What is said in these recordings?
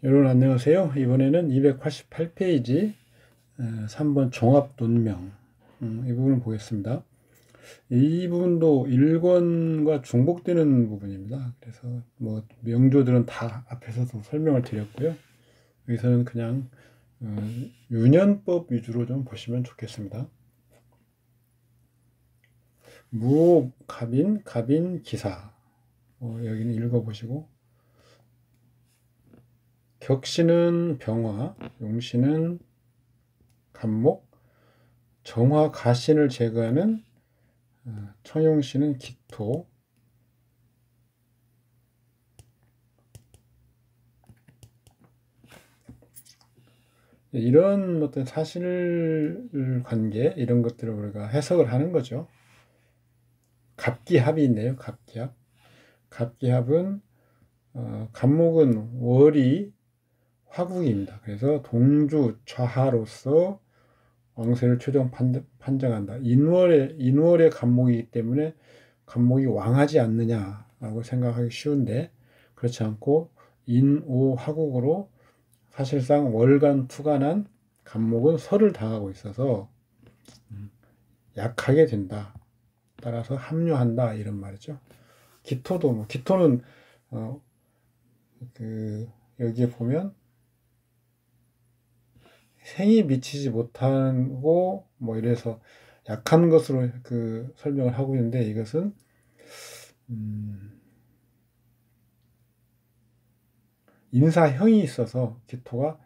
여러분 안녕하세요. 이번에는 288페이지 3번 종합논명 이 부분을 보겠습니다. 이 부분도 일권과 중복되는 부분입니다. 그래서 뭐 명조들은 다 앞에서도 설명을 드렸고요. 여기서는 그냥 유년법 위주로 좀 보시면 좋겠습니다. 무호, 갑인, 갑인, 기사 여기는 읽어보시고, 격시는 병화, 용시는 갑목, 정화, 가신을 제거하는 청용시는 기토, 이런 어떤 사실관계 이런 것들을 우리가 해석을 하는 거죠. 갑기합이 있네요. 갑기합. 갑기합은 갑목은 월이 화국입니다. 그래서 동주 좌하로서 왕세를 최종 판정한다. 인월의 갑목이기 때문에 갑목이 왕하지 않느냐라고 생각하기 쉬운데, 그렇지 않고 인오 화국으로 사실상 월간 투간한 갑목은 설을 당하고 있어서 약하게 된다. 따라서 합류한다 이런 말이죠. 기토도 기토는 여기에 보면 생이 미치지 못하고 이래서 약한 것으로 설명을 하고 있는데, 이것은 인사형이 있어서 기토가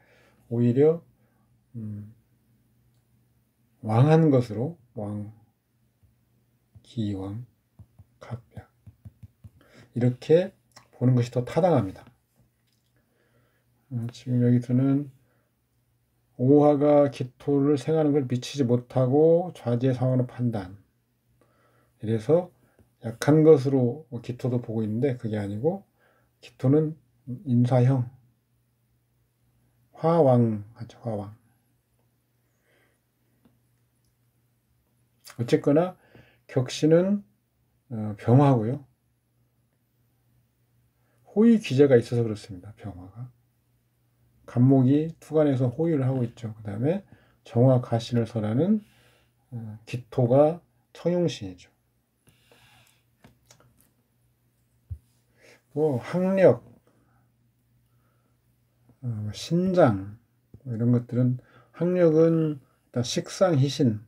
오히려 왕한 것으로 기왕, 갑약 이렇게 보는 것이 더 타당합니다. 지금 여기서는 오화가 기토를 생하는 걸 미치지 못하고 좌지의 상황으로 판단, 이래서 약한 것으로 기토도 보고 있는데, 그게 아니고 기토는 인사형, 화왕 하죠. 화왕. 어쨌거나 격시는 병화고요. 호의 기제가 있어서 그렇습니다. 병화가. 갑목이 투간에서 호의를 하고 있죠. 그 다음에 정화 가신을 설하는 기토가 청용신이죠. 학력, 신장 이런 것들은, 학력은 일단 식상 희신,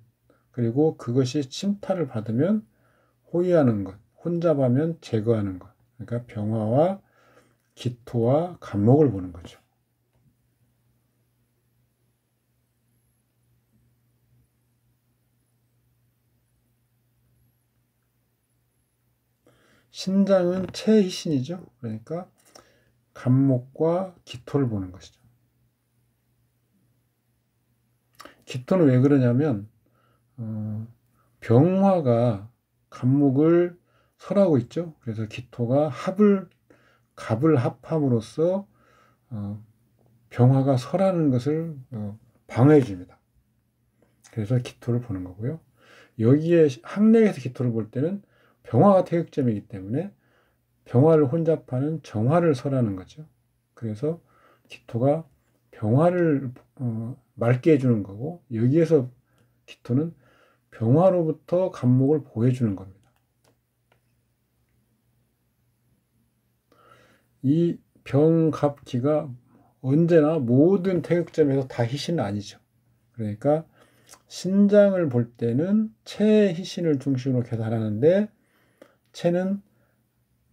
그리고 그것이 침탈을 받으면 호위하는 것, 혼잡하면 제거하는 것. 그러니까 병화와 기토와 갑목을 보는 거죠. 신장은 체희신이죠. 그러니까 갑목과 기토를 보는 것이죠. 기토는 왜 그러냐면 병화가 갑목을 설하고 있죠. 그래서 기토가 갑을 합함으로써 병화가 설하는 것을 방어해 줍니다. 그래서 기토를 보는 거고요. 여기에 학력에서 기토를 볼 때는 병화가 태극점이기 때문에 병화를 혼잡하는 정화를 설하는 거죠. 그래서 기토가 병화를 맑게 해주는 거고, 여기에서 기토는 병화로부터 갑목을 보호해주는 겁니다. 이 병갑기가 언제나 모든 태극점에서 다 희신은 아니죠. 그러니까 신장을 볼 때는 체의 희신을 중심으로 계산하는데, 체는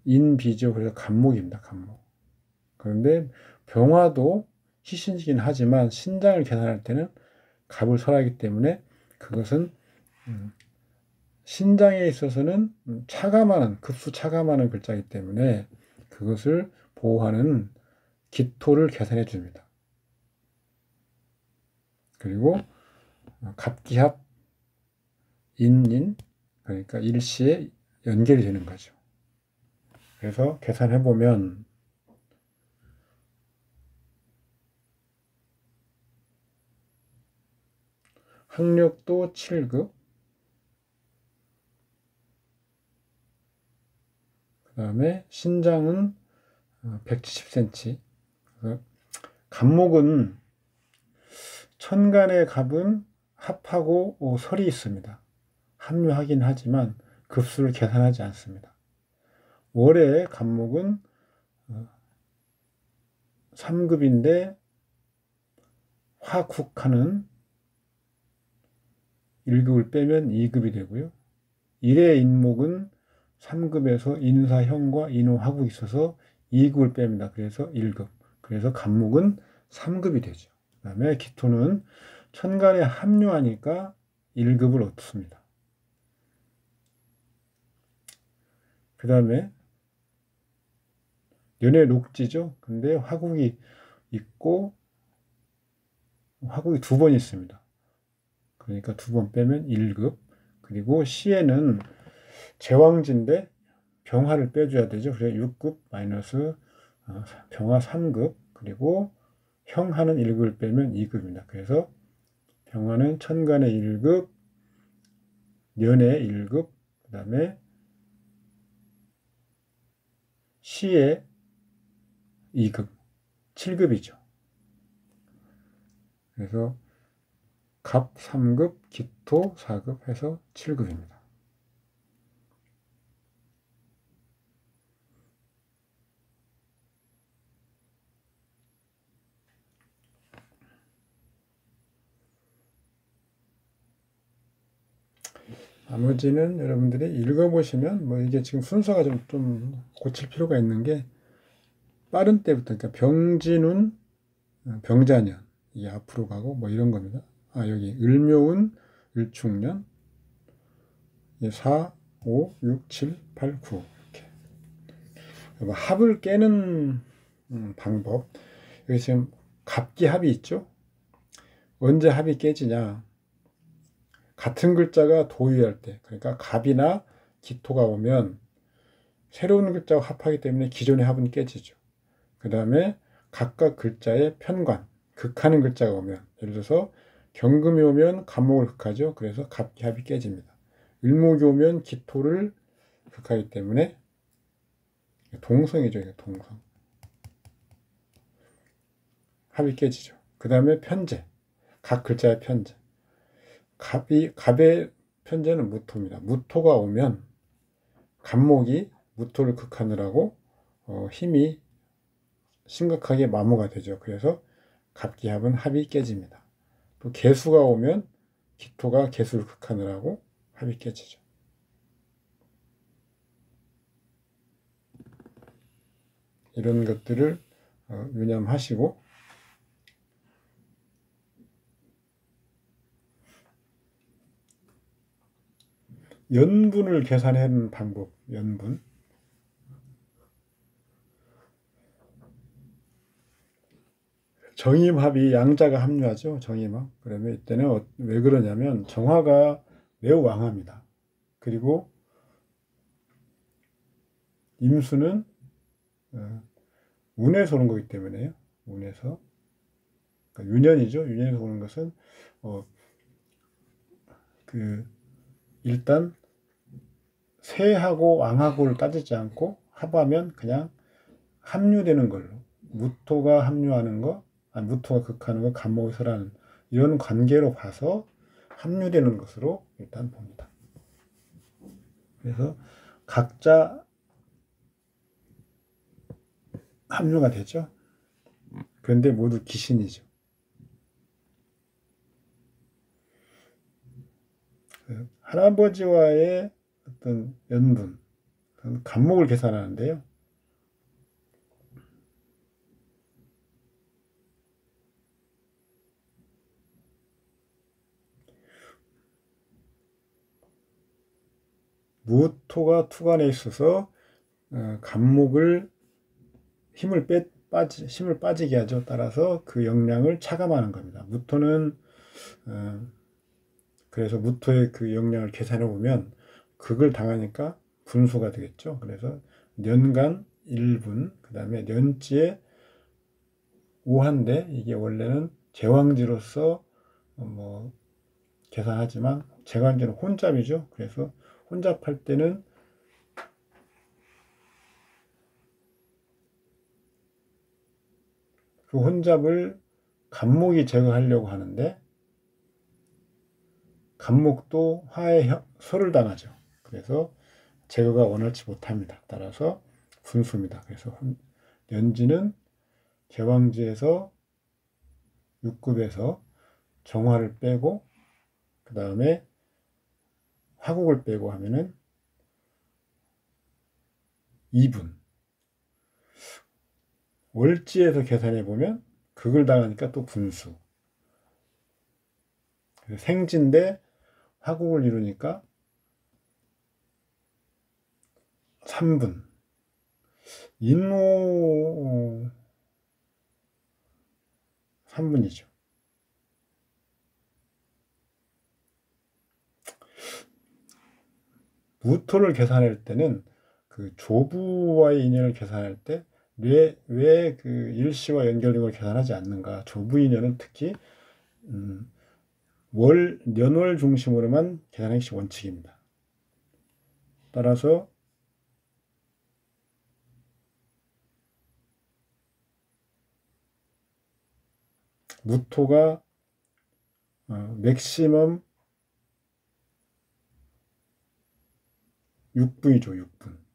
인비죠. 그래서 갑목입니다. 갑목. 그런데 병화도 희신이긴 하지만 신장을 계산할 때는 갑을 설하기 때문에, 그것은 신장에 있어서는 급수 차감하는 글자이기 때문에 그것을 보호하는 기토를 계산해 줍니다. 그리고 갑기합 인인, 그러니까 일시에 연결이 되는 거죠. 그래서 계산해 보면 학력도 7급, 그 다음에 신장은 170cm, 갑목은 천간의 갑은 합하고 설이 있습니다. 합류하긴 하지만 급수를 계산하지 않습니다. 월의 갑목은 3급인데 화국하는 1급을 빼면 2급이 되고요. 일의 인목은 3급에서 인사형과 인호화국이 있어서 2급을 뺍니다. 그래서 1급. 그래서 갑목은 3급이 되죠. 그 다음에 기토는 천간에 합류하니까 1급을 얻습니다. 그 다음에 연의 녹지죠. 근데 화국이 있고 화국이 2번 있습니다. 그러니까 2번 빼면 1급. 그리고 시에는 제왕지인데 병화를 빼줘야 되죠. 그래서 6급 마이너스 병화 3급. 그리고 형하는 1급을 빼면 2급입니다. 그래서 병화는 천간의 1급, 년의 1급, 그 다음에 시의 2급, 7급이죠. 그래서 갑 3급, 기토 4급 해서 7급입니다. 나머지는 여러분들이 읽어보시면 뭐 이게 지금 순서가 좀 고칠 필요가 있는 게 빠른 때부터 그러니까 병진운, 병자년 이게 앞으로 가고 뭐 이런 겁니다. 여기 을묘운, 을축년 4, 5, 6, 7, 8, 9 이렇게 합을 깨는 방법. 여기 지금 갑기합이 있죠. 언제 합이 깨지냐? 같은 글자가 도유할 때, 그러니까 갑이나 기토가 오면 새로운 글자와 합하기 때문에 기존의 합은 깨지죠. 그 다음에 각각 글자의 편관, 극하는 글자가 오면, 예를 들어서 경금이 오면 갑목을 극하죠. 그래서 갑기합이 깨집니다. 을목이 오면 기토를 극하기 때문에 동성이죠. 동성. 합이 깨지죠. 그 다음에 편제, 각 글자의 편제. 갑의 편제는 무토입니다. 무토가 오면 갑목이 무토를 극하느라고 힘이 심각하게 마모가 되죠. 그래서 갑기합은 합이 깨집니다. 또 개수가 오면 기토가 개수를 극하느라고 합이 깨지죠. 이런 것들을 유념하시고 연분을 계산하는 방법, 연분. 정임합이 양자가 합류하죠. 정임합. 그러면 이때는 왜 그러냐면 정화가 매우 왕합니다. 그리고 임수는 운에서 오는 거기 때문에요. 운에서. 그러니까 유년이죠. 유년에서 오는 것은 일단 세하고 왕하고를 따지지 않고 합하면 그냥 합류되는 걸로 무토가 합류하는 거, 무토가 극하는 거, 갑목이 설하는 이런 관계로 봐서 합류되는 것으로 일단 봅니다. 그래서 각자 합류가 되죠. 그런데 모두 기신이죠. 할아버지와의 어떤 연분, 갑목을 계산하는데요. 무토가 투간에 있어서 갑목을 힘을 빠지게 하죠. 따라서 그 영향을 차감하는 겁니다. 무토는 그래서 무토의 그 영향을 계산해 보면 극을 당하니까 분수가 되겠죠. 그래서 년간 1분, 그 다음에 년지에 5한데 이게 원래는 제왕지로서 계산하지만 제왕지는 혼잡이죠. 그래서 혼잡할 때는 그 혼잡을 간목이 제거하려고 하는데 간목도 화에 소를 당하죠. 그래서 제거가 원활치 못합니다. 따라서 분수입니다. 그래서 연지는 개왕지에서 6급에서 정화를 빼고 그 다음에 화국을 빼고 하면은 2분. 월지에서 계산해 보면 극을 당하니까 또 분수. 생지인데 화국을 이루니까 3분. 인호 3분이죠. 무토를 계산할 때는 그 조부와의 인연을 계산할 때 왜 그 일시와 연결된 걸 계산하지 않는가? 조부 인연은 특히 년월 중심으로만 계산하는 것이 원칙입니다. 따라서 무토가 맥시멈 6분이죠. 6분.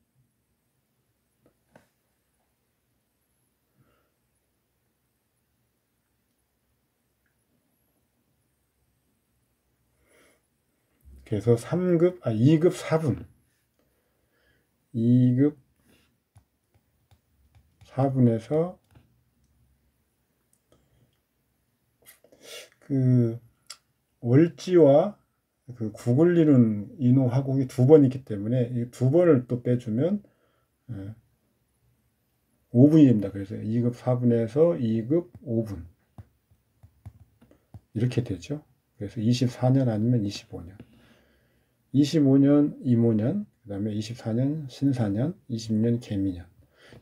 그래서 2급 4분. 2급 4분에서 그 월지와 그 국을 이룬 인호 화국이 2번 있기 때문에 이 2번을 또 빼주면 5분이 됩니다. 그래서 2급 4분에서 2급 5분 이렇게 되죠. 그래서 24년 아니면 25년 25년 이모년, 그 다음에 24년 신사년, 20년 개미년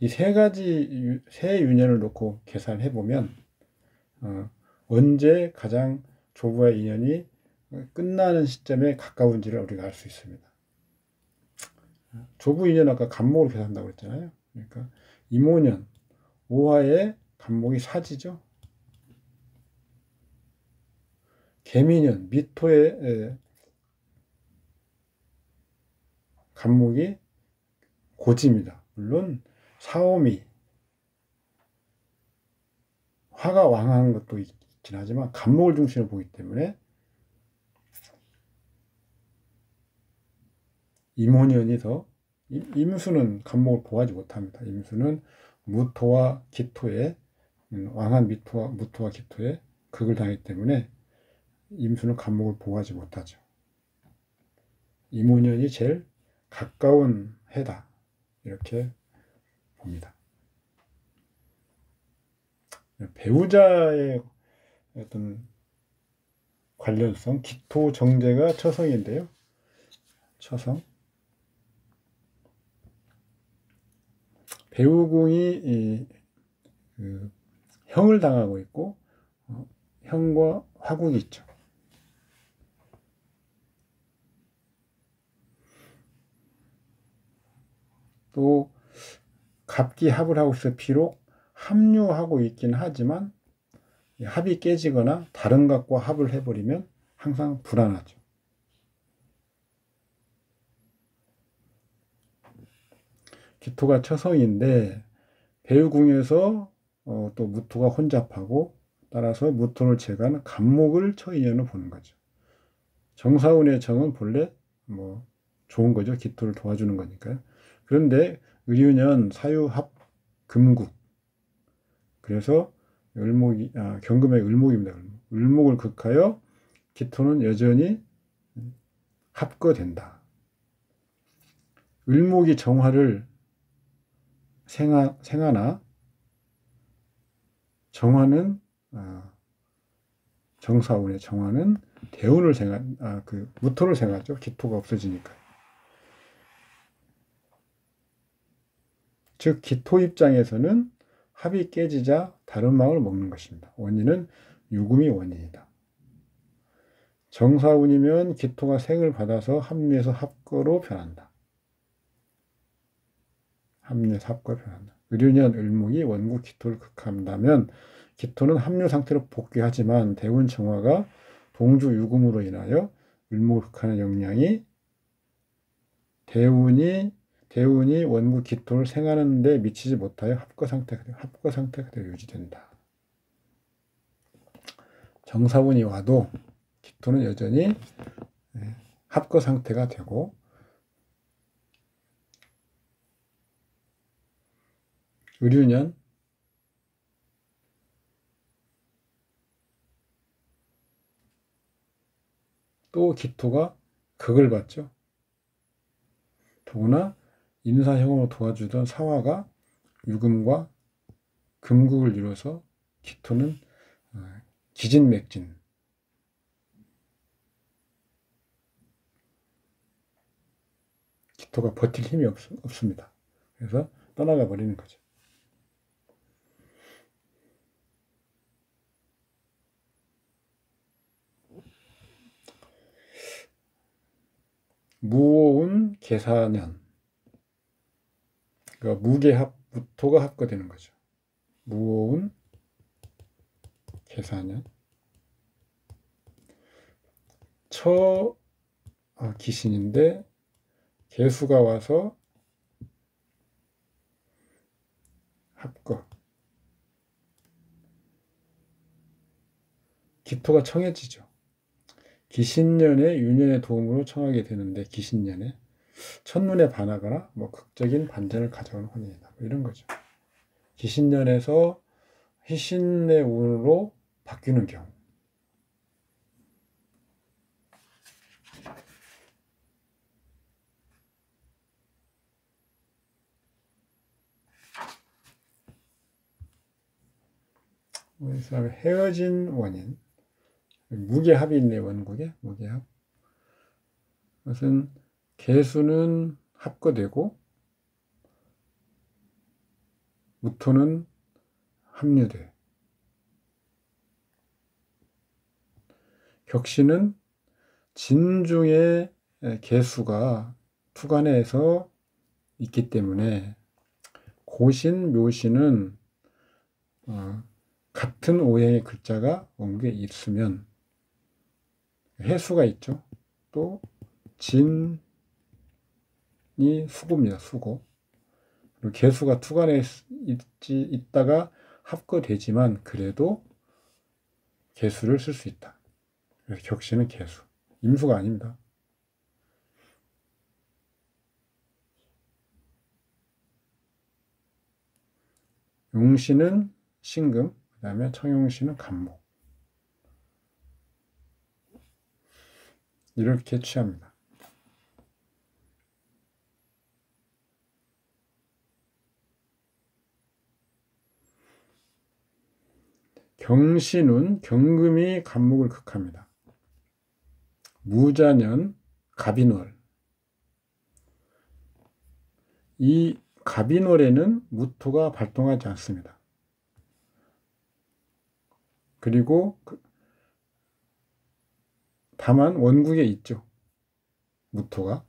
이 세 가지 세 유년을 놓고 계산해 보면 언제 가장 조부의 인연이 끝나는 시점에 가까운지를 우리가 알 수 있습니다. 조부 인연 아까 간목으로 계산한다고 했잖아요. 그러니까 이모년 5화에 간목이 사지죠. 개미년 미토의 간목이 고지입니다. 물론 사오미 화가 왕한 것도 있긴 하지만 간목을 중심으로 보기 때문에 임원년이 더 임수는 간목을 보하지 못합니다. 임수는 무토와 기토의 왕한 무토와 기토의 극을 당했기 때문에 임수는 간목을 보하지 못하죠. 임원년이 제일 가까운 해다 이렇게 봅니다. 배우자의 어떤 관련성 기토 정제가 처성인데요. 처성 배우궁이 형을 당하고 있고 형과 화국이 있죠. 또 갑기 합을 하고 있어 비록 합류하고 있긴 하지만 합이 깨지거나 다른 갑과 합을 해버리면 항상 불안하죠. 기토가 처성인데 배우궁에서 또 무토가 혼잡하고 따라서 무토를 제거하는 간목을 처인연으로 보는 거죠. 정사운의 정은 본래 뭐 좋은 거죠. 기토를 도와주는 거니까요. 그런데 의류년 사유합 금국 그래서 경금의 을목입니다. 을목을 극하여 기토는 여전히 합거된다. 을목이 정화를 생하나 정화는 정사운의 정화는 대운을 무토를 생하죠. 기토가 없어지니까. 즉 기토 입장에서는 합이 깨지자 다른 마음을 먹는 것입니다. 원인은 유금이 원인이다. 정사운이면 기토가 생을 받아서 합류해서 합거로 변한다. 합류해서 합거로 변한다. 의류년 을목이 원국 기토를 극한다면 기토는 합류 상태로 복귀하지만 대운 정화가 동주 유금으로 인하여 을목을 영향이 대운이 원구 기토를 생하는 데 미치지 못하여 합거 상태가 그대로 유지된다. 정사운이 와도 기토는 여전히 합거 상태가 되고, 을유년 또 기토가 극을 받죠. 더구나 인사형으로 도와주던 사화가 유금과 금국을 이뤄서 기토는 기진맥진, 기토가 버틸 힘이 없습니다. 그래서 떠나가 버리는 거죠. 무오운 계사년, 그러니까 무계합, 무토가 합거되는 거죠. 무오운 계사년, 기신인데 계수가 와서 합거, 기토가 청해지죠. 기신년에 유년의 도움으로 청하게 되는데, 기신년에 첫눈에 반하거나 극적인 반전을 가져오는 환경이다, 이런 거죠. 기신년에서 희신의 운으로 바뀌는 경우, 그래서 헤어진 원인, 무게합이 있네. 원국에 무게합. 그것은 계수는 합거되고 무토는 합류돼. 격신은 진중의 계수가 투간에서 있기 때문에 고신, 묘신은 같은 오행의 글자가 원국에 있으면 해수가 있죠. 또 진이 수고입니다. 수고. 그리고 계수가 투간에 있다가 합거되지만 그래도 계수를 쓸 수 있다. 그래서 격신은 계수. 임수가 아닙니다. 용신은 신금, 그 다음에 청용신은 간목. 이렇게 취합니다. 경신운, 경금이 간목을 극합니다. 무자년, 갑인월. 이 갑인월에는 무토가 발동하지 않습니다. 그리고 다만 원국에 있죠. 무토가.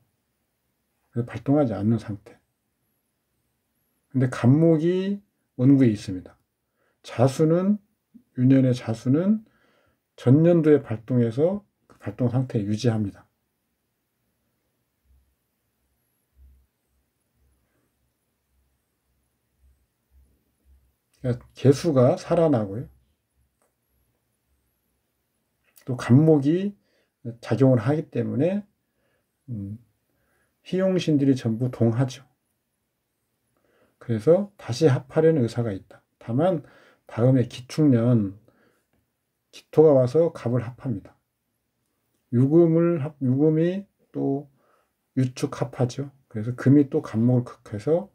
그래서 발동하지 않는 상태. 근데 간목이 원국에 있습니다. 자수는, 유년의 자수는 전년도에 발동해서 그 발동 상태 유지합니다. 그러니까 개수가 살아나고요. 또 간목이 작용을 하기 때문에 희용신들이 전부 동하죠. 그래서 다시 합하려는 의사가 있다. 다만 다음에 기축년 기토가 와서 갑을 합합니다. 유금이 또 유축 합하죠. 그래서 금이 또 간목을 극해서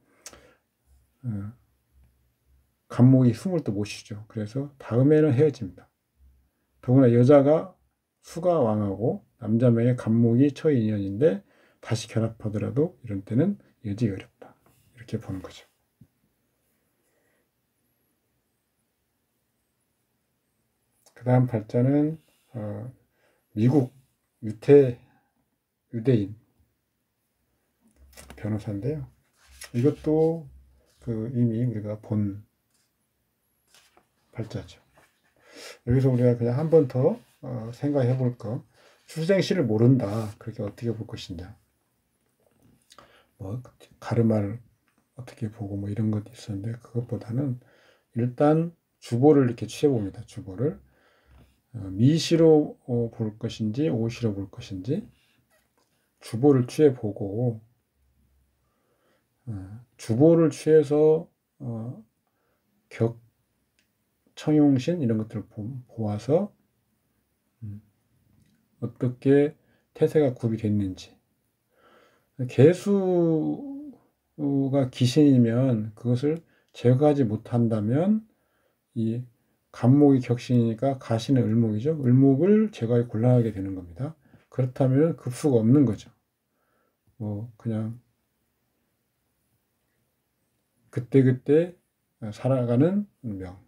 간목이 숨을 또 못 쉬죠. 그래서 다음에는 헤어집니다. 더구나 여자가 수가 왕하고 남자 명의 간목이 처인연인데 다시 결합하더라도 이런 때는 여지 어렵다. 이렇게 보는 거죠. 그 다음 발자는 미국 유대인 변호사인데요. 이것도 이미 우리가 본 발자죠. 여기서 우리가 그냥 한 번 더 생각해 볼 거. 출생시를 모른다. 그렇게 어떻게 볼 것이냐. 뭐 가르마를 어떻게 보고 뭐 이런 것도 있었는데 그것보다는 일단 주보를 이렇게 취해 봅니다. 주보를 미시로 볼 것인지 오시로 볼 것인지 주보를 취해 보고 주보를 취해서 격 청용신 이런 것들을 보아서 어떻게 태세가 구비됐는지 개수가 기신이면 그것을 제거하지 못한다면 이 간목이 격신이니까 가시는 을목이죠. 을목을 제거하기 곤란하게 되는 겁니다. 그렇다면 급수가 없는 거죠. 뭐 그냥 그때그때 살아가는 명.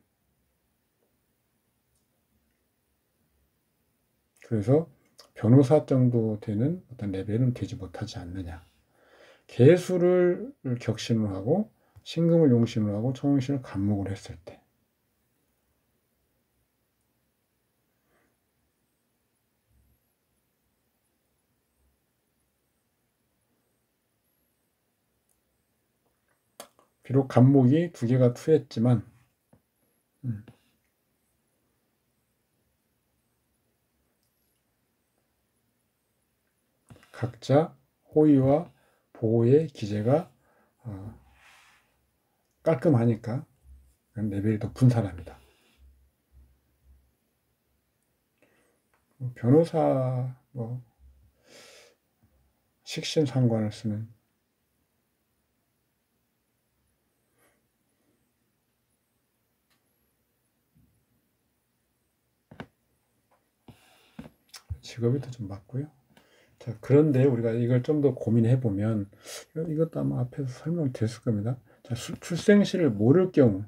그래서 변호사 정도 되는 어떤 레벨은 되지 못하지 않느냐. 개수를 격신으로 하고 신금을 용신으로 하고 청용신을 간목으로 했을 때 비록 간목이 두 개가 투했지만 각자 호의와 보호의 기제가 깔끔하니까 레벨이 높은 사람이다. 변호사 뭐 식신상관을 쓰는 직업이 더 좀 맞고요. 자, 그런데 우리가 이걸 좀 더 고민해 보면 이것도 아마 앞에서 설명됐을 겁니다. 자, 출생시를 모를 경우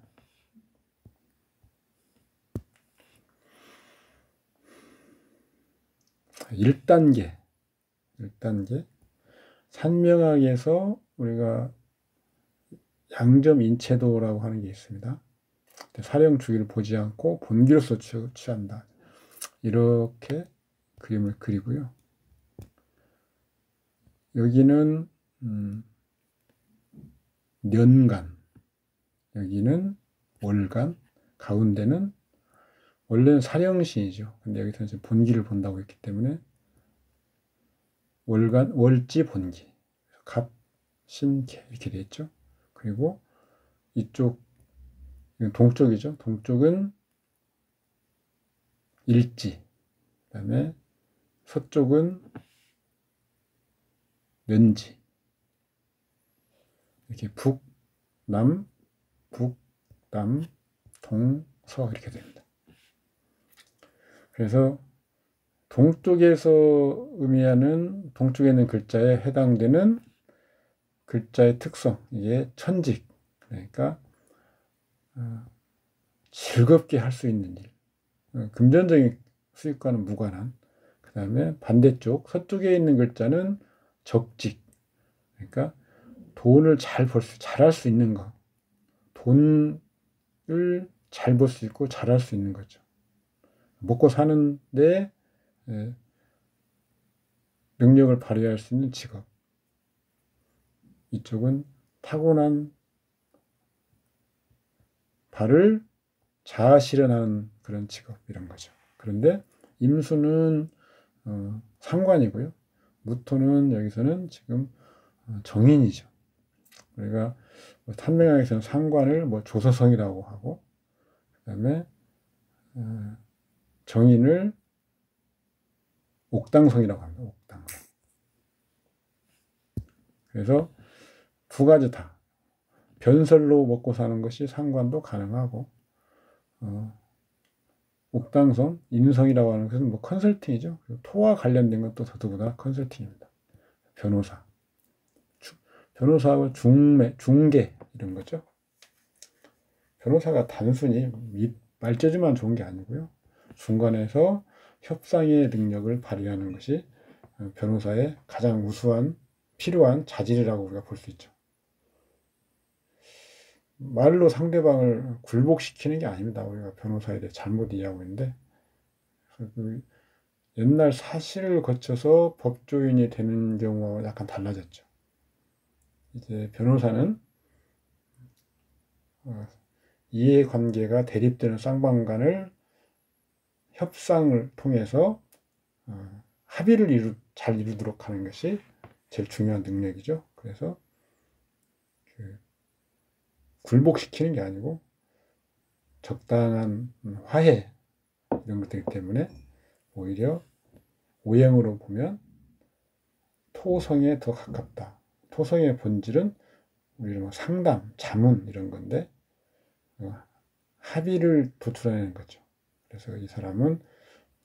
1단계 산명학에서 우리가 양점인체도라고 하는 게 있습니다. 사령 주기를 보지 않고 본기로서 취한다. 이렇게 그림을 그리고요. 여기는 년간, 여기는 월간, 가운데는 원래는 사령신이죠. 근데 여기서는 지금 본기를 본다고 했기 때문에 월간, 월지 본기, 갑, 신, 개 이렇게 돼 있죠. 그리고 이쪽 동쪽이죠. 동쪽은 일지, 그다음에 서쪽은 면지. 이렇게 북, 남, 동, 서 이렇게 됩니다. 그래서 동쪽에서 의미하는 동쪽에 있는 글자에 해당되는 글자의 특성, 이게 천직, 그러니까 즐겁게 할 수 있는 일, 금전적인 수익과는 무관한. 그 다음에 반대쪽 서쪽에 있는 글자는 적직, 그러니까 돈을 잘할 수 있는 거, 돈을 잘 벌 수 있고 잘할 수 있는 거죠. 먹고 사는데 능력을 발휘할 수 있는 직업. 이쪽은 타고난 발을 자아 실현하는 그런 직업 이런 거죠. 그런데 임수는 상관이고요. 무토는 여기서는 지금 정인이죠. 우리가 탄명학에서는 상관을 뭐 조서성이라고 하고 그다음에 정인을 옥당성이라고 합니다. 옥당성. 그래서 두 가지 다 변설로 먹고 사는 것이 상관도 가능하고 옥당성, 인성이라고 하는 것은 뭐 컨설팅이죠. 토와 관련된 것도 더더구나 컨설팅입니다. 변호사, 변호사하고 중개 이런 거죠. 변호사가 단순히 말재주만 좋은 게 아니고요. 중간에서 협상의 능력을 발휘하는 것이 변호사의 가장 우수한 필요한 자질이라고 우리가 볼 수 있죠. 말로 상대방을 굴복시키는 게 아닙니다. 우리가 변호사에 대해 잘못 이해하고 있는데, 그 옛날 사실을 거쳐서 법조인이 되는 경우와 약간 달라졌죠. 이제 변호사는 이해관계가 대립되는 쌍방간을 협상을 통해서 합의를 잘 이루도록 하는 것이 제일 중요한 능력이죠. 그래서 굴복시키는 게 아니고 적당한 화해 이런 것들이기 때문에 오히려 오행으로 보면 토성에 더 가깝다. 토성의 본질은 우리는 뭐 상담, 자문 이런 건데 합의를 도출해내는 거죠. 그래서 이 사람은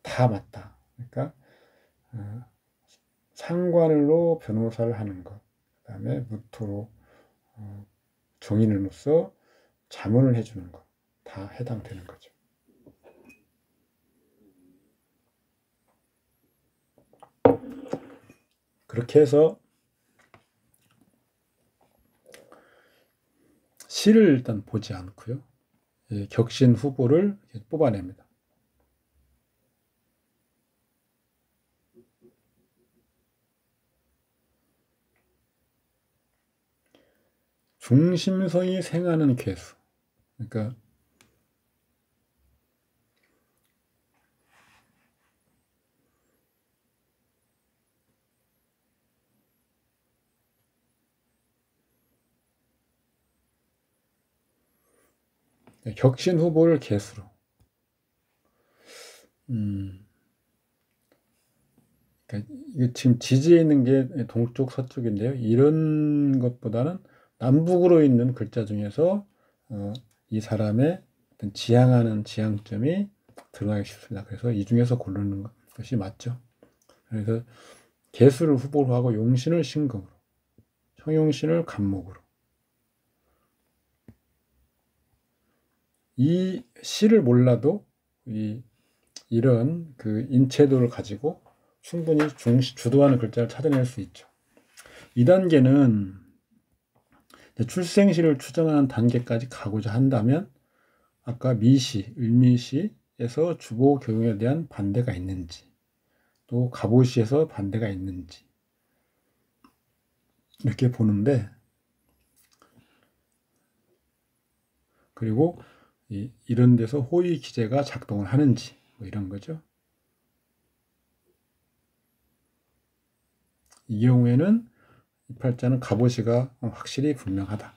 다 맞다. 그러니까 상관으로 변호사를 하는 것, 그 다음에 무토로 정인으로서 자문을 해주는 것, 다 해당되는 거죠. 그렇게 해서 시를 일단 보지 않고요. 격신 후보를 뽑아냅니다. 중심성이 생하는 괴수. 그러니까 격신 후보를 괴수로. 그러니까 이게 지금 지지에 있는 게 동쪽 서쪽인데요. 이런 것보다는 남북으로 있는 글자 중에서 이 사람의 어떤 지향하는 지향점이 드러나기 쉽습니다. 그래서 이 중에서 고르는 것이 맞죠. 그래서 개수를 후보로 하고 용신을 신금으로, 청용신을 간목으로. 이 시를 몰라도 이런 그 인체도를 가지고 충분히 주도하는 글자를 찾아낼 수 있죠. 2단계는 출생시를 추정하는 단계까지 가고자 한다면 아까 미시, 을미시에서 주보 교용에 대한 반대가 있는지, 또 갑오시에서 반대가 있는지 이렇게 보는데, 그리고 이런 데서 호의 기제가 작동을 하는지 뭐 이런 거죠. 이 경우에는 이 팔자는 갑오시가 확실히 분명하다.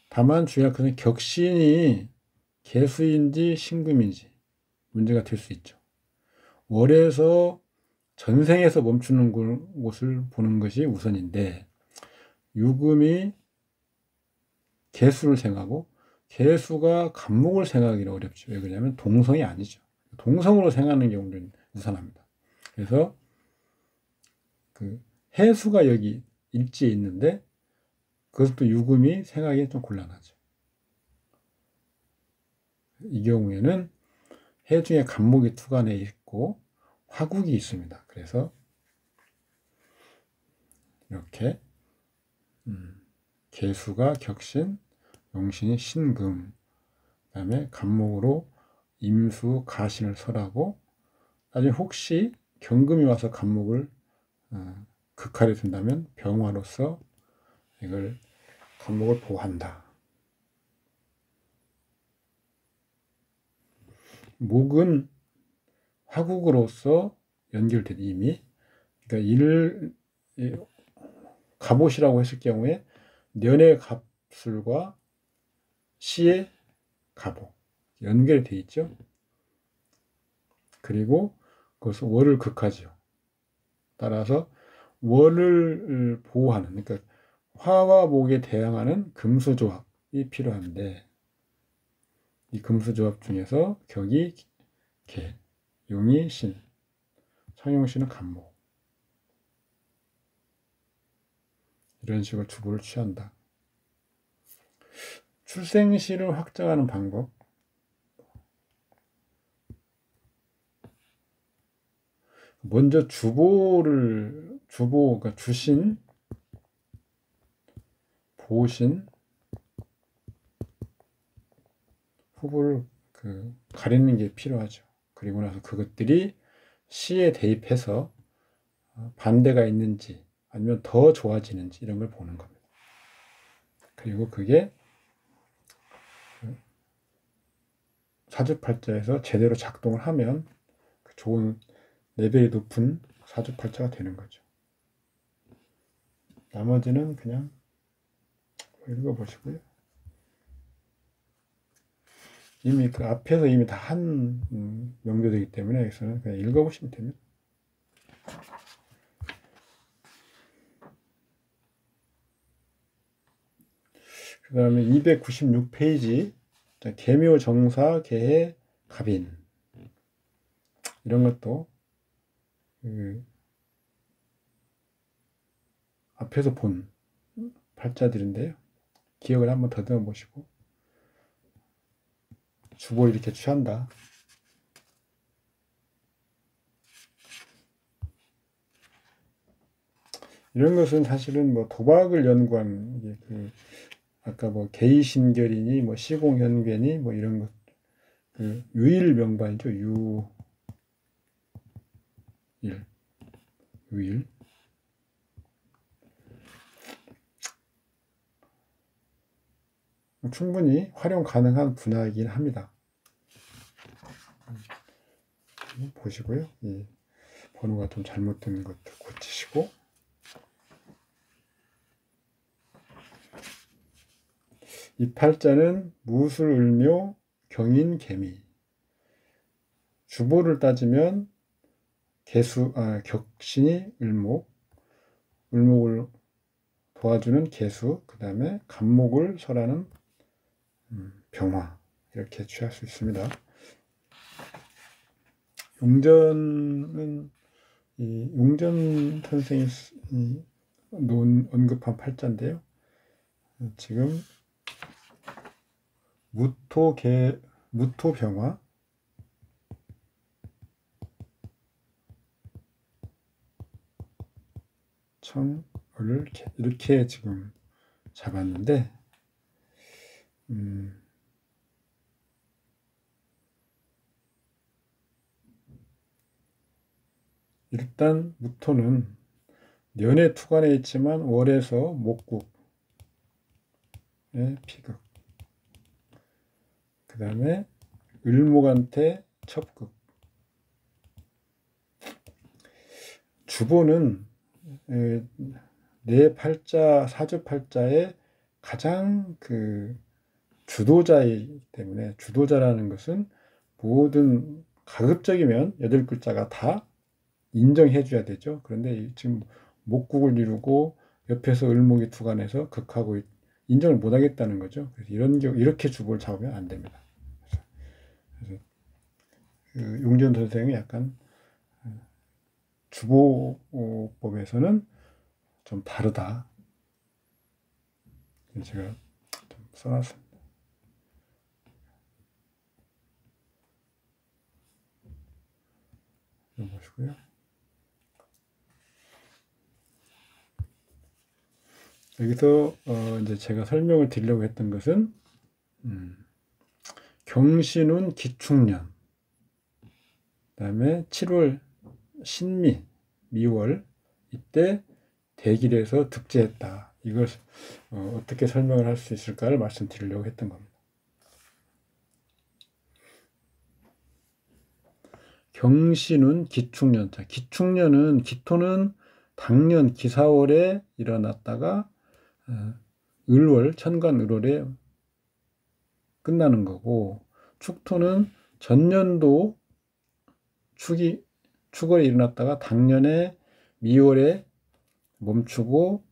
다만 중요한 것은 격신이 개수인지 신금인지 문제가 될 수 있죠. 월에서 전생에서 멈추는 곳을 보는 것이 우선인데, 유금이 개수를 생하고 개수가 간목을 생하기는 어렵죠. 왜 그러냐면 동성이 아니죠. 동성으로 생하는 경우는 우선합니다. 그래서 그 해수가 여기 일지에 있는데 그것도 유금이 생하기 좀 곤란하죠. 이 경우에는 해 중에 간목이 투간에 있고 화국이 있습니다. 그래서 이렇게 개수가 격신, 용신이 신금, 그 다음에 간목으로 임수, 가신을 설하고, 나중에 혹시 경금이 와서 간목을 극화를 준다면 병화로서 이걸 간목을 보호한다. 목은 화국으로서 연결된 이미, 그러니까 이를 갑옷이라고 했을 경우에 년의 갑술과 시의 갑옷 연결이 되어 있죠. 그리고 그것은 월을 극하죠. 따라서 월을 보호하는, 그러니까 화와 목에 대항하는 금수조합이 필요한데, 이 금수조합 중에서 격이 개, 용이 신, 청용신은 간목, 이런 식으로 주보를 취한다. 출생시를 확정하는 방법. 먼저 그러니까 주신, 보신, 후보를 가리는 게 필요하죠. 그리고 나서 그것들이 시에 대입해서 반대가 있는지 아니면 더 좋아지는지 이런 걸 보는 겁니다. 그리고 그게 사주팔자에서 제대로 작동을 하면 좋은 레벨이 높은 사주팔자가 되는 거죠. 나머지는 그냥 읽어보시고요. 이미 그 앞에서 이미 다 한 명료되기 때문에 여기서는 그냥 읽어보시면 됩니다. 그 다음에 296페이지 계묘 정사 계해 갑인 이런 것도 앞에서 본 팔자들인데요. 기억을 한번 더듬어 보시고 주보를 이렇게 취한다. 이런 것은 사실은 뭐 도박을 연구한 아까 뭐 개의신결이니 뭐 시공현괴니 뭐 이런 것 유일 명반이죠. 유일 충분히 활용 가능한 분야이긴 합니다. 보시고요. 이 번호가 좀 잘못된 것들 고치시고 이 팔자는 무술, 을묘, 경인, 개미 주보를 따지면 격신이 을목을 도와주는 개수, 그 다음에 간목을 설하는 병화 이렇게 취할 수 있습니다. 용전 선생이 언급한 팔자인데요. 지금 무토병화 청을 이렇게 지금 잡았는데 일단 무토는 년의 투관에 있지만 월에서 목국의 피극 그 다음에 을목한테 첩극 주보는 내 팔자 사주팔자의 가장 주도자이기 때문에 주도자라는 것은 모든 가급적이면 8글자가 다 인정해 줘야 되죠. 그런데 지금 목국을 이루고 옆에서 을목이 투관해서 극하고 인정을 못 하겠다는 거죠. 그래서 이렇게 주보를 잡으면 안 됩니다. 그래서 용전 선생이 약간 주보법에서는 좀 다르다. 제가 좀 써놨습니다. 이거 보시고요. 여기서 이제 제가 설명을 드리려고 했던 것은 경신운 기축년, 그다음에 7월 신미, 미월 이때 대길에서 득제했다. 이걸 어떻게 설명을 할 수 있을까를 말씀드리려고 했던 겁니다. 경신운 기축년자. 기토는 당년 기사월에 일어났다가 을월, 천간을월에 끝나는 거고 축토는 전년도 축월에 일어났다가 당년에 미월에 멈추고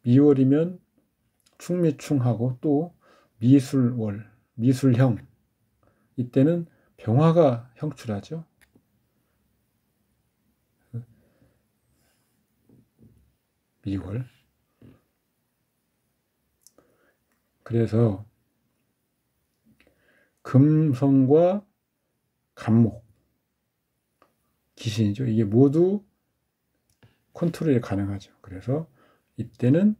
미월이면 충미충하고 또 미술월, 미술형 이때는 병화가 형출하죠. 미월. 그래서 금성과 간목, 기신이죠. 이게 모두 컨트롤이 가능하죠. 그래서 이때는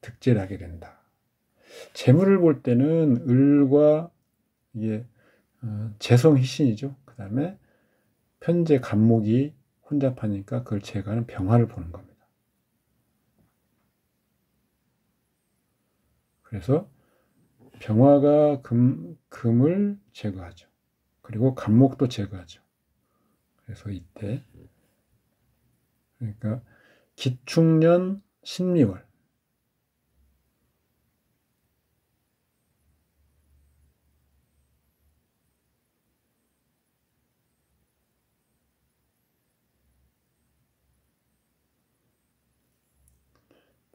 득제를 하게 된다. 재물을 볼 때는 을과 이게 재성 희신이죠. 그 다음에 편재 간목이 혼잡하니까 그걸 제거하는 병화를 보는 겁니다. 그래서 병화가 금을 제거하죠. 그리고 간목도 제거하죠. 그래서 이때 그러니까 기축년 신미월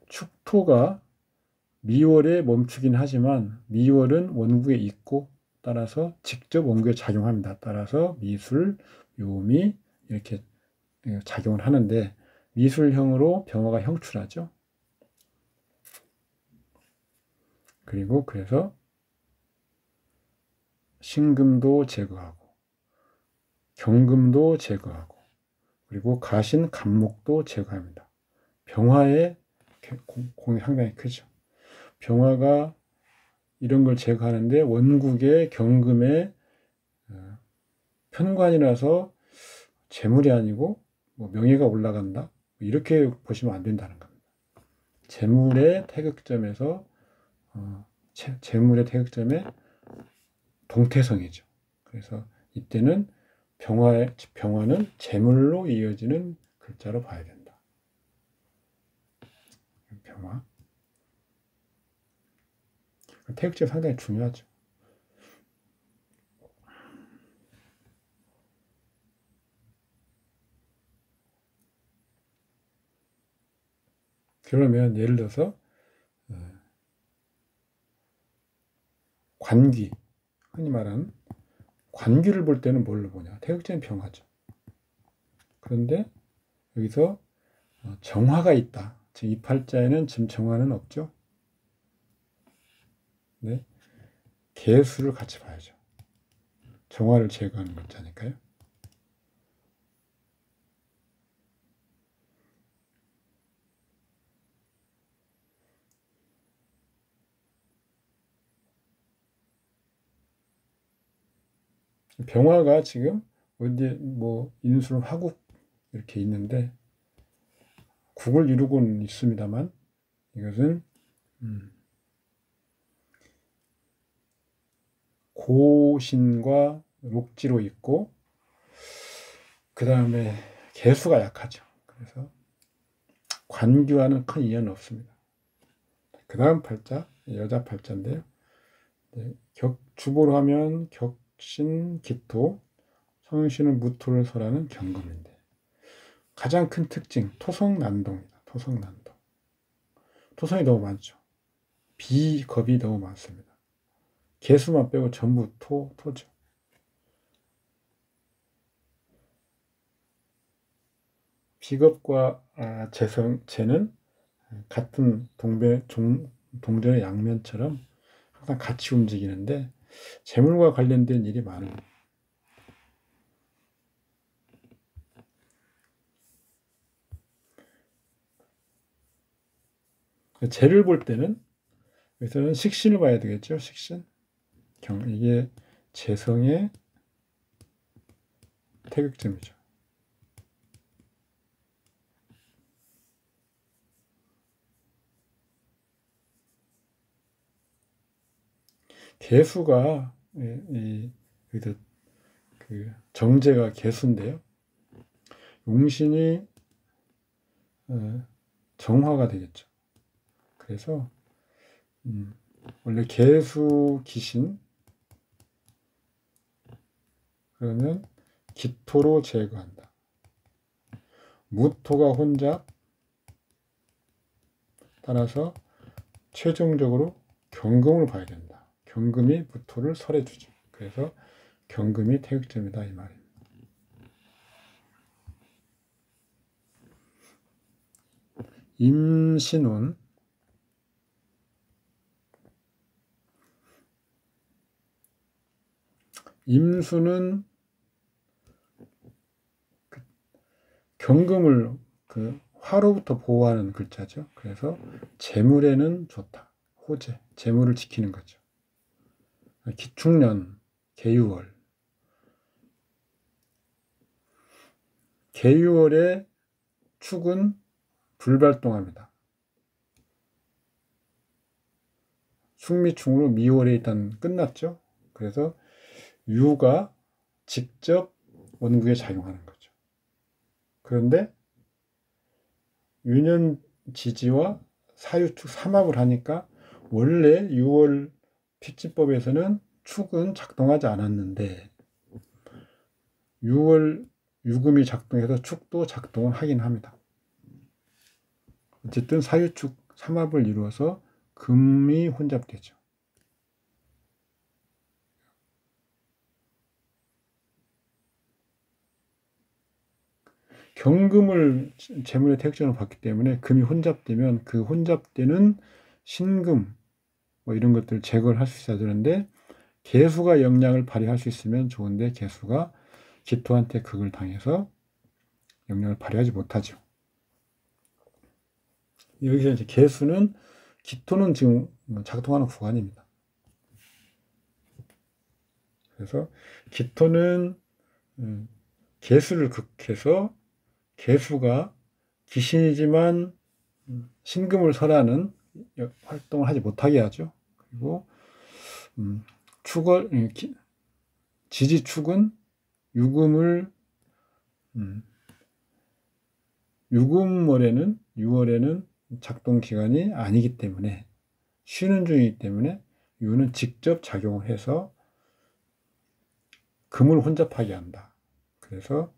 축토가 미월에 멈추긴 하지만 미월은 원국에 있고 따라서 직접 원국에 작용합니다. 따라서 미술, 묘미 이렇게 작용을 하는데 미술형으로 병화가 형출하죠. 그리고 그래서 신금도 제거하고 경금도 제거하고 그리고 가신 간목도 제거합니다. 병화의 공이 상당히 크죠. 병화가 이런 걸 제거하는데 원국의 경금의 편관이라서 재물이 아니고 뭐 명예가 올라간다 이렇게 보시면 안 된다는 겁니다. 재물의 태극점에서 재물의 태극점에 동태성이죠. 그래서 이때는 병화는 재물로 이어지는 글자로 봐야 된다. 병화. 태극점 상당히 중요하죠. 그러면 예를 들어서 관귀, 흔히 말하는 관귀를 볼 때는 뭘로 보냐? 태극점이 병화죠. 그런데 여기서 정화가 있다. 즉 이 팔자에는 지금 정화는 없죠. 네, 개수를 같이 봐야죠. 정화를 제거하는 글자니까요. 병화가 지금 어디 뭐 인술 화국 이렇게 있는데 국을 이루고는 있습니다만 이것은 고신과 록지로 있고 그 다음에 개수가 약하죠. 그래서 관규와는 큰 인연은 없습니다. 그 다음 팔자 여자 팔자인데요. 네, 주보로 하면 격신, 기토, 성신은 무토를 설하는 경금인데 가장 큰 특징 토성난동입니다. 토성난동. 토성이 너무 많죠. 비겁이 너무 많습니다. 개수만 빼고 전부 토죠. 비겁과 재는 같은 동전의 양면처럼 항상 같이 움직이는데 재물과 관련된 일이 많아요. 재를 볼 때는 여기서는 식신을 봐야 되겠죠. 식신. 이게 재성의 태극점이죠. 개수가 그 정제가 개수인데요. 용신이 정화가 되겠죠. 그래서 원래 개수 기신 그러면 기토로 제거한다. 무토가 혼잡 따라서 최종적으로 경금을 봐야 된다. 경금이 무토를 설해주죠. 그래서 경금이 태극점이다 이 말입니다. 임신운 임수는 경금을 화로부터 보호하는 글자죠. 그래서 재물에는 좋다. 호재, 재물을 지키는 거죠. 기축년, 계유월. 계유월에 축은 불발동합니다. 숙미충으로 미월에 일단 끝났죠. 그래서 유가 직접 원국에 작용하는 거죠. 그런데 유년지지와 사유축 삼합을 하니까 원래 6월 필지법에서는 축은 작동하지 않았는데 6월 유금이 작동해서 축도 작동을 하긴 합니다. 어쨌든 사유축 삼합을 이루어서 금이 혼잡되죠. 경금을 재물의 택정으로 봤기 때문에 금이 혼잡되면 그 혼잡되는 신금 뭐 이런 것들을 제거를 할 수 있어야 되는데 개수가 영향을 발휘할 수 있으면 좋은데 개수가 기토한테 극을 당해서 영향을 발휘하지 못하죠. 여기서 이제 개수는 기토는 지금 작동하는 구간입니다. 그래서 기토는 개수를 극해서 개수가 귀신이지만 신금을 설하는 활동을 하지 못하게 하죠. 그리고 지지축은 유금을 유금월에는 6월에는 작동 기간이 아니기 때문에 쉬는 중이기 때문에 유는 직접 작용을 해서 금을 혼잡하게 한다. 그래서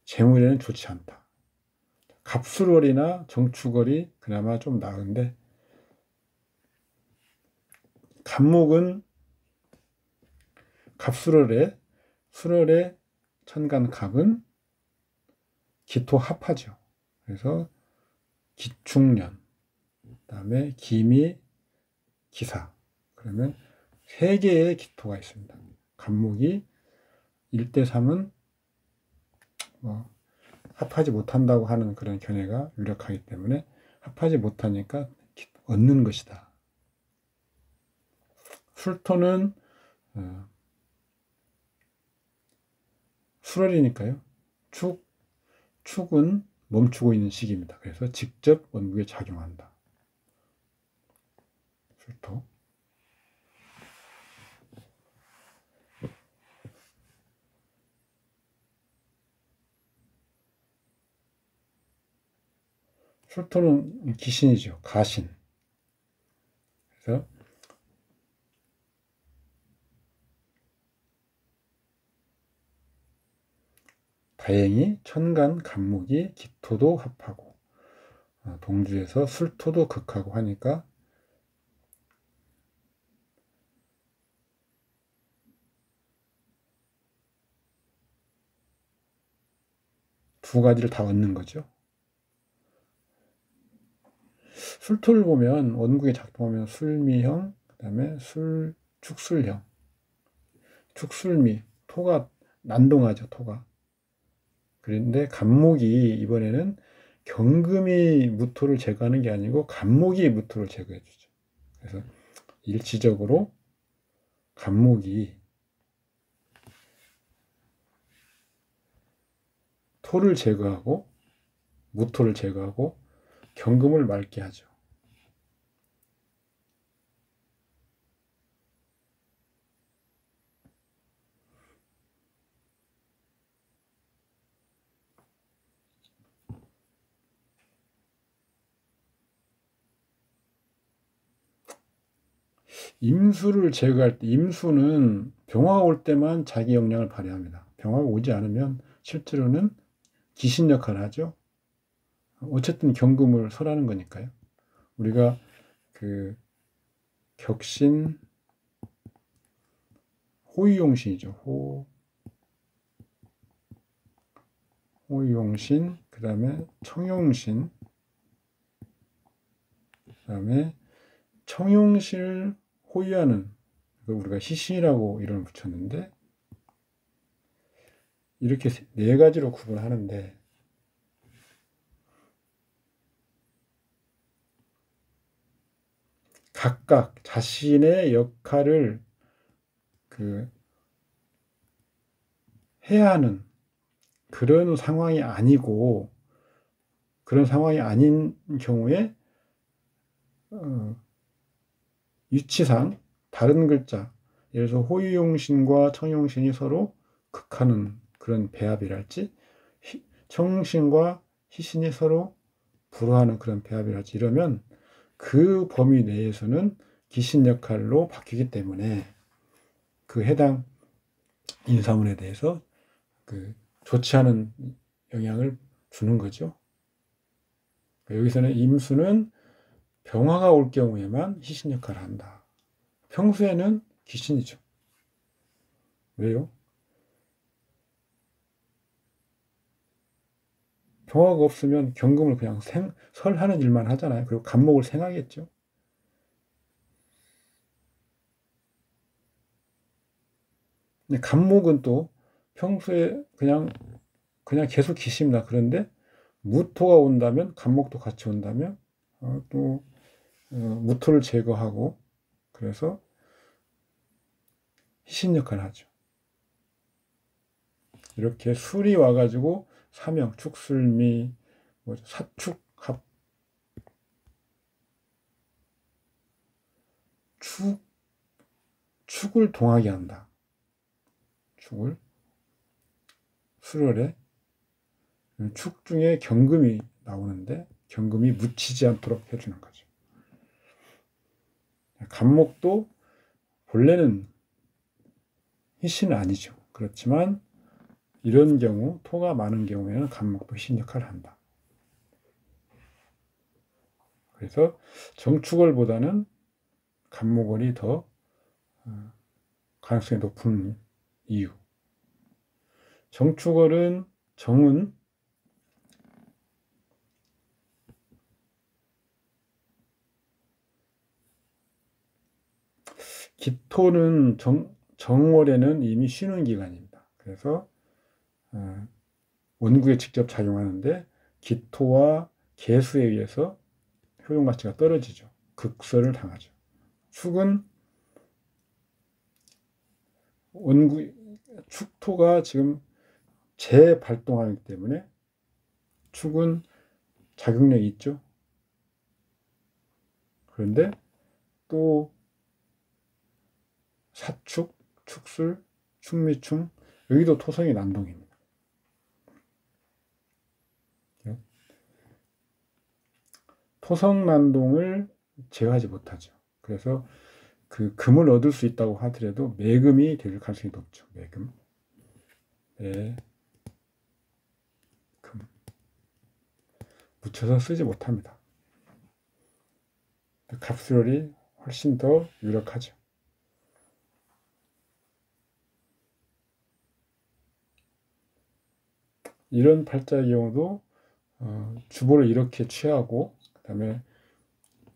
재물에는 좋지 않다. 갑술월이나 정축월이 그나마 좀 나은데 갑목은 갑술월에 술월에 천간갑은 기토 합하죠. 그래서 기축년, 그 다음에 기미, 기사. 그러면 3개의 기토가 있습니다. 갑목이 1대3은 합하지 못한다고 하는 그런 견해가 유력하기 때문에 합하지 못하니까 얻는 것이다. 술토는 술월이니까요. 축은 멈추고 있는 시기입니다. 그래서 직접 원국에 작용한다. 술토. 술토는 기신이죠. 가신. 그래서 다행히 천간, 갑목이 기토도 합하고 동주에서 술토도 극하고 하니까 두 가지를 다 얻는 거죠. 술토를 보면 원국에 작동하면 술미형, 그 다음에 축술형. 축술미, 토가 난동하죠, 토가. 그런데 갑목이 이번에는 경금이 무토를 제거하는 게 아니고 갑목이 무토를 제거해 주죠. 그래서 일치적으로 갑목이 토를 제거하고 무토를 제거하고 경금을 맑게 하죠. 임수를 제거할 때 임수는 병화가 올 때만 자기 역량을 발휘합니다. 병화가 오지 않으면 실제로는 기신 역할을 하죠. 어쨌든 경금을 설하는 거니까요. 우리가 그 격신 호의용신이죠. 호의용신, 그 다음에 청용신, 그 다음에 청용신을 호위하는 우리가 희신이라고 이름을 붙였는데 이렇게 4가지로 구분하는데 각각 자신의 역할을 해야 하는 그런 상황이 아니고, 그런 상황이 아닌 경우에 위치상 다른 글자, 예를 들어서 호유용신과 청용신이 서로 극하는 그런 배합이랄지, 청용신과 희신이 서로 불허하는 그런 배합이랄지, 이러면 그 범위 내에서는 기신 역할로 바뀌기 때문에 그 해당 인사문에 대해서 좋지 않은 영향을 주는 거죠. 여기서는 임수는 병화가 올 경우에만 희신 역할을 한다. 평소에는 기신이죠. 왜요? 병화가 없으면 경금을 그냥 설하는 일만 하잖아요. 그리고 간목을 생하겠죠. 근데 간목은 또 평소에 그냥 계속 기십니다. 그런데 무토가 온다면, 간목도 같이 온다면 또 무토를 제거하고, 그래서 희신 역할을 하죠. 이렇게 술이 와가지고 사명, 축술미, 사축, 합, 축을 동하게 한다. 축을 수월에 축 중에 경금이 나오는데 경금이 묻히지 않도록 해주는 거죠. 간목도 본래는 희신은 아니죠. 그렇지만 이런 경우, 토가 많은 경우에는 간목도 희신 역할을 한다. 그래서 정축월보다는 간목월이 더 가능성이 높은 이유. 정축월은, 정은 기토는 정월에는 이미 쉬는 기간입니다. 그래서 원구에 직접 작용하는데 기토와 개수에 의해서 효용 가치가 떨어지죠. 극설을 당하죠. 축은 축토가 지금 재발동하기 때문에 축은 작용력이 있죠. 그런데 또 사축, 축술, 축미충, 여기도 토성이 난동입니다. 토성 난동을 제어하지 못하죠. 그래서 그 금을 얻을 수 있다고 하더라도 매금이 될 가능성이 높죠. 매금. 금. 묻혀서 쓰지 못합니다. 갑술월이 훨씬 더 유력하죠. 이런 팔자의 경우도 주보를 이렇게 취하고, 그 다음에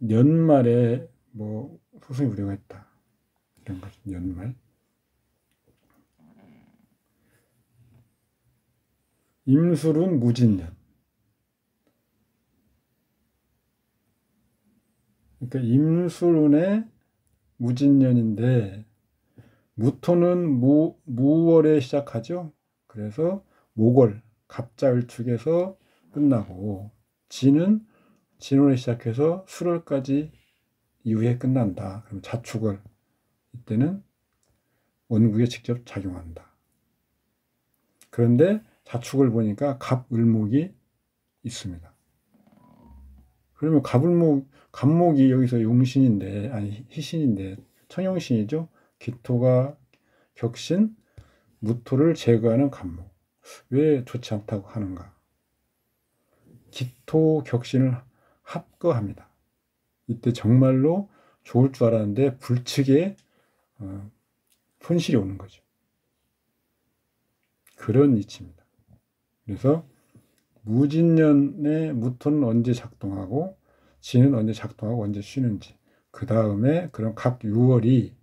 연말에 소승이 우려가 있다, 이런 거죠. 연말. 임술은 무진년. 그러니까 임술운의 무진년인데 무토는 무월에 시작하죠. 그래서 목월, 갑자을축에서 끝나고, 진은 진월에 시작해서 술월까지 이후에 끝난다. 그럼 자축월, 이때는 원국에 직접 작용한다. 그런데 자축을 보니까 갑을목이 있습니다. 그러면 갑목이 여기서 용신인데, 아니 희신인데 청용신이죠. 기토가 격신, 무토를 제거하는 갑목. 왜 좋지 않다고 하는가? 기토 격신을 합거합니다. 이때 정말로 좋을 줄 알았는데 불측에 손실이 오는 거죠. 그런 이치입니다. 그래서 무진년에 무토는 언제 작동하고 진은 언제 작동하고 언제 쉬는지, 그 다음에 그런 각 6월이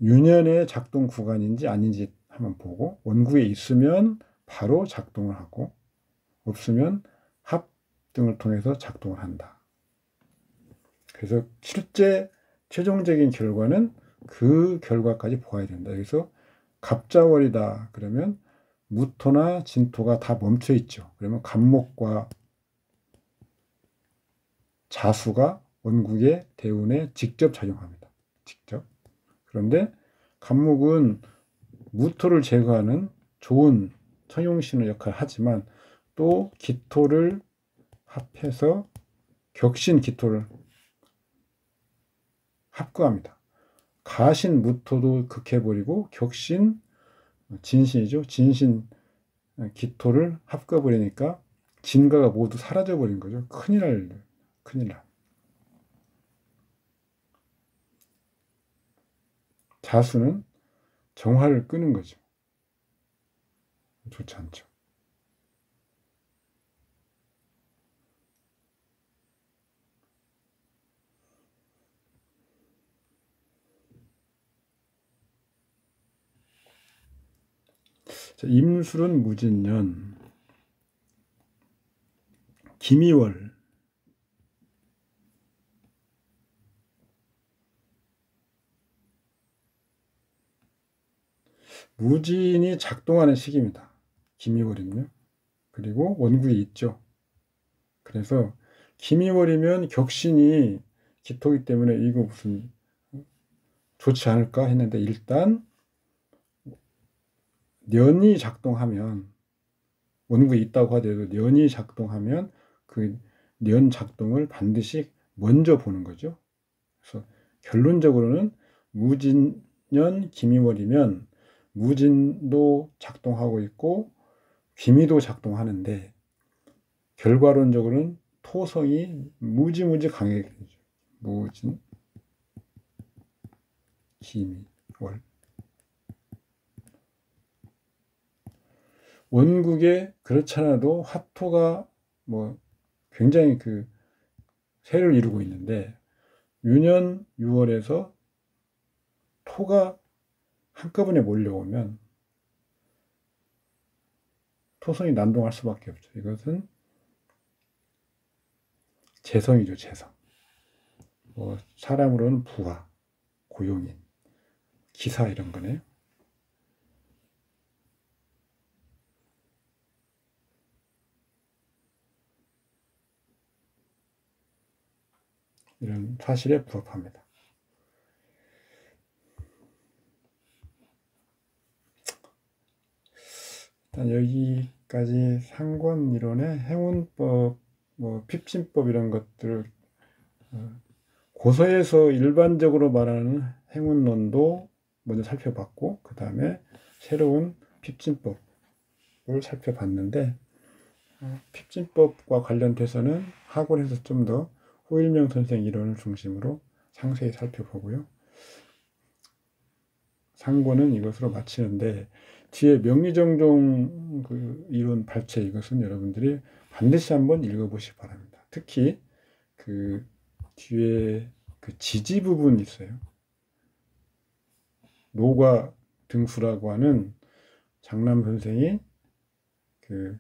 유년의 작동 구간인지 아닌지 한번 보고, 원구에 있으면 바로 작동을 하고, 없으면 등을 통해서 작동을 한다. 그래서 실제 최종적인 결과는 그 결과까지 보아야 된다. 여기서 갑자월이다 그러면 무토나 진토가 다 멈춰 있죠. 그러면 갑목과 자수가 원국의 대운에 직접 작용합니다. 직접. 그런데 갑목은 무토를 제거하는 좋은 청용신의 역할을 하지만 또 기토를 합해서 격신 기토를 합구합니다. 가신 무토도 극해버리고 격신 진신이죠. 진신 기토를 합쳐버리니까 진가가 모두 사라져버린 거죠. 큰일 날. 자수는 정화를 끄는 거죠. 좋지 않죠. 자, 임술은 무진년, 기미월, 무진이 작동하는 시기입니다. 기미월이면요. 그리고 원국이 있죠. 그래서 기미월이면 격신이 기토이기 때문에 이거 무슨 좋지 않을까 했는데 일단 년이 작동하면 원국이 있다고 하더라도 년이 작동하면 그 년 작동을 반드시 먼저 보는 거죠. 그래서 결론적으로는 무진년 기미월이면 무진도 작동하고 있고 기미도 작동하는데 결과론적으로는 토성이 무지무지 강해져. 무진, 기미, 월. 원국에 그렇지 않아도 화토가 뭐 굉장히 그 세를 이루고 있는데 유년 6월에서 토가 한꺼번에 몰려오면 토성이 난동할 수밖에 없죠. 이것은 재성이죠, 재성. 사람으로는 부하, 고용인, 기사 이런 거네요. 이런 사실에 부합합니다. 일단 여기까지 상권이론의 행운법, 핍진법 이런 것들을 고서에서 일반적으로 말하는 행운론도 먼저 살펴봤고 그 다음에 새로운 핍진법을 살펴봤는데 핍진법과 관련돼서는 학원에서 좀 더 호일명 선생 이론을 중심으로 상세히 살펴보고요. 상고는 이것으로 마치는데 뒤에 명리정종 그 이론 발췌 이것은 여러분들이 반드시 한번 읽어보시기 바랍니다. 특히 그 뒤에 그 지지 부분 있어요. 노과 등수라고 하는 장남 선생이 그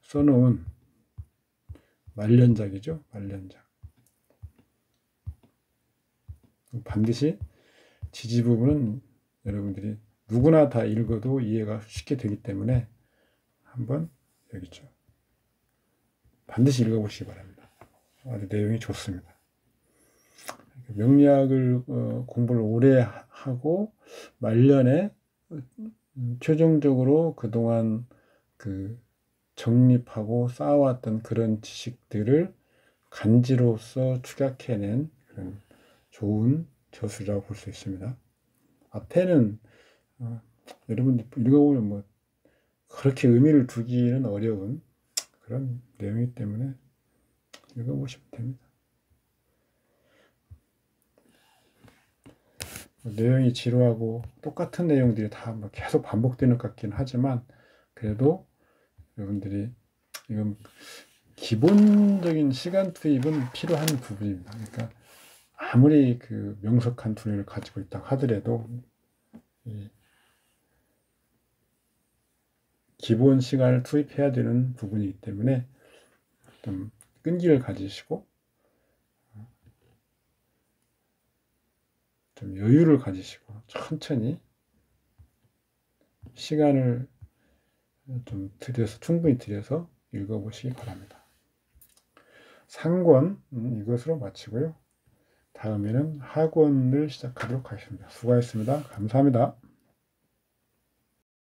써놓은 말년작이죠. 말년작. 반드시 지지 부분은 여러분들이 누구나 다 읽어도 이해가 쉽게 되기 때문에 한번 여기죠. 반드시 읽어보시기 바랍니다. 아주 내용이 좋습니다. 명리학을 공부를 오래 하고 말년에 최종적으로 그동안 그 정립하고 쌓아왔던 그런 지식들을 간지로서 축약해낸 그런 좋은 저술이라고 볼 수 있습니다. 앞에는 여러분들 읽어보면 뭐 그렇게 의미를 두기는 어려운 그런 내용이기 때문에 읽어보시면 됩니다. 내용이 지루하고 똑같은 내용들이 다 계속 반복되는 것 같긴 하지만 그래도 여러분들이 이건 기본적인 시간 투입은 필요한 부분입니다. 그러니까 아무리 그 명석한 두뇌를 가지고 있다 하더라도 기본 시간을 투입해야 되는 부분이기 때문에 좀 끈기를 가지시고 좀 여유를 가지시고 천천히 시간을 좀 충분히 들여서 읽어보시기 바랍니다. 상권 이것으로 마치고요. 다음에는 하권을 시작하도록 하겠습니다. 수고하셨습니다. 감사합니다.